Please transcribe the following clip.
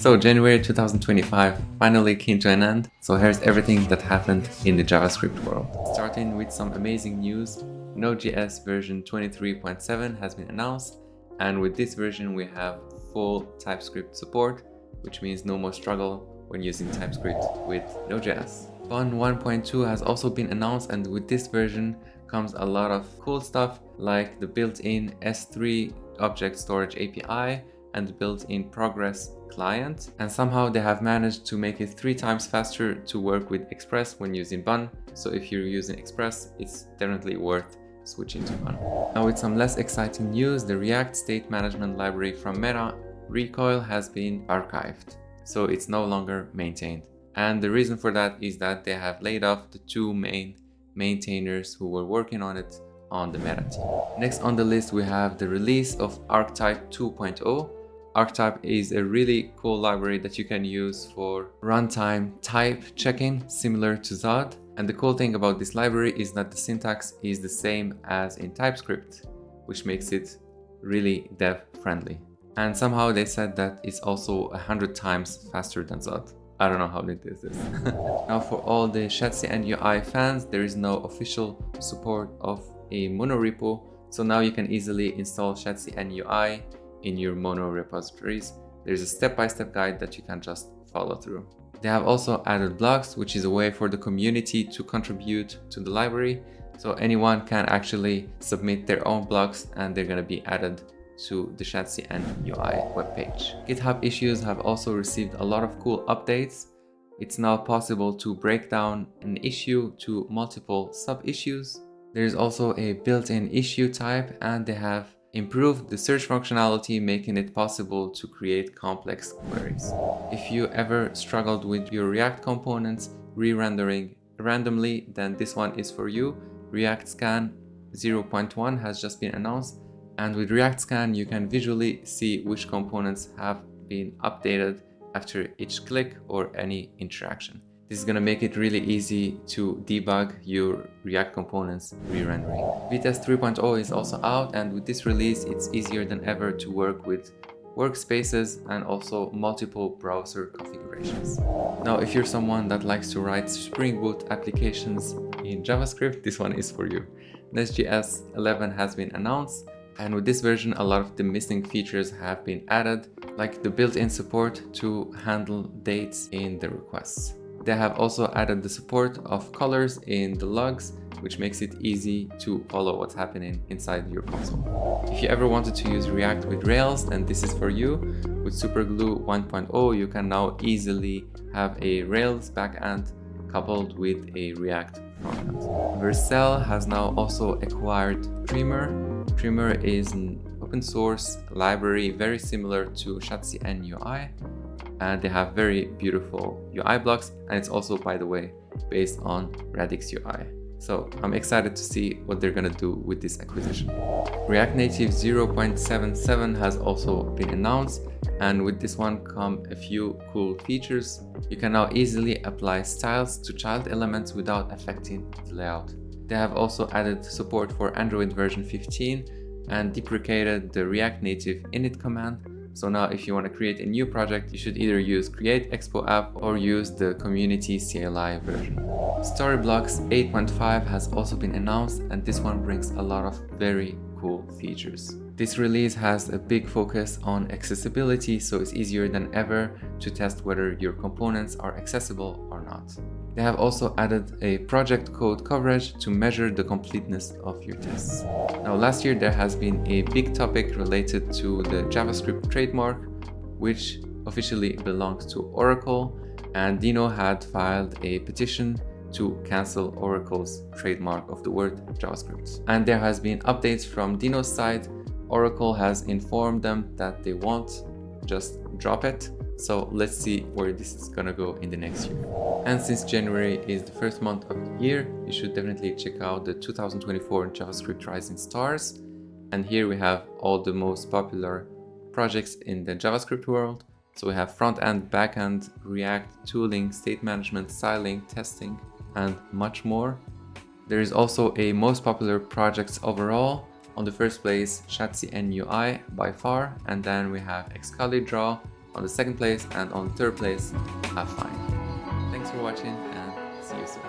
So January 2025 finally came to an end. So here's everything that happened in the JavaScript world. Starting with some amazing news, Node.js version 23.7 has been announced, and with this version we have full TypeScript support, which means no more struggle when using TypeScript with Node.js. Bun 1.2 has also been announced, and with this version comes a lot of cool stuff like the built-in S3 object storage API and the built-in Progress client, and somehow they have managed to make it 3 times faster to work with Express when using Bun. So if you're using Express, it's definitely worth switching to Bun. Now with some less exciting news, the React state management library from Meta, Recoil, has been archived, so it's no longer maintained. And the reason for that is that they have laid off the 2 main maintainers who were working on it on the Meta team. Next on the list we have the release of ArkType 2.0. ArkType is a really cool library that you can use for runtime type checking, similar to Zod. And the cool thing about this library is that the syntax is the same as in TypeScript, which makes it really dev friendly. And somehow they said that it's also 100 times faster than Zod. I don't know how they did this. Now for all the ShadCN UI fans, there is no official support of a monorepo, so now you can easily install ShadCN UI in your mono repositories. There's a step-by-step guide that you can just follow through. They have also added blocks, which is a way for the community to contribute to the library. So anyone can actually submit their own blocks and they're going to be added to the ShadCN UI webpage. GitHub Issues have also received a lot of cool updates. It's now possible to break down an issue to multiple sub-issues. There's also a built-in issue type, and they have improved the search functionality, making it possible to create complex queries. If you ever struggled with your React components re-rendering randomly, then this one is for you. React Scan 0.1 has just been announced, and with React Scan you can visually see which components have been updated after each click or any interaction. This is going to make it really easy to debug your React components re-rendering. Vitess 3.0 is also out, and with this release it's easier than ever to work with workspaces and also multiple browser configurations. Now if you're someone that likes to write Spring Boot applications in JavaScript, this one is for you. NestJS 11 has been announced, and with this version a lot of the missing features have been added, like the built-in support to handle dates in the requests. They have also added the support of colors in the logs, which makes it easy to follow what's happening inside your console. If you ever wanted to use React with Rails, then this is for you. With Superglue 1.0, you can now easily have a Rails backend coupled with a React frontend. Vercel has now also acquired Dreamer. Dreamer is an open source library very similar to ShadCN UI. And they have very beautiful UI blocks, and it's also, by the way, based on Radix UI. So I'm excited to see what they're gonna do with this acquisition. React Native 0.77 has also been announced, and with this one come a few cool features. You can now easily apply styles to child elements without affecting the layout. They have also added support for Android version 15 and deprecated the React Native init command. So now if you want to create a new project, you should either use create expo app or use the community CLI version. Storyblocks 8.5 has also been announced, and this one brings a lot of very cool features. This release has a big focus on accessibility, so it's easier than ever to test whether your components are accessible or not. They have also added a project code coverage to measure the completeness of your tests. Now last year there has been a big topic related to the JavaScript trademark, which officially belongs to Oracle, and Dino had filed a petition to cancel Oracle's trademark of the word JavaScript. And there has been updates from Dino's side. Oracle has informed them that they won't just drop it. So let's see where this is gonna go in the next year. And since January is the first month of the year, you should definitely check out the 2024 JavaScript Rising Stars. And here we have all the most popular projects in the JavaScript world. So we have front-end, back-end, React, tooling, state management, styling, testing, and much more. There is also a most popular projects overall. On the first place, ShadCN UI by far, and then we have XCali Draw, On the second place and on the third place, have fine. Thanks for watching and see you soon.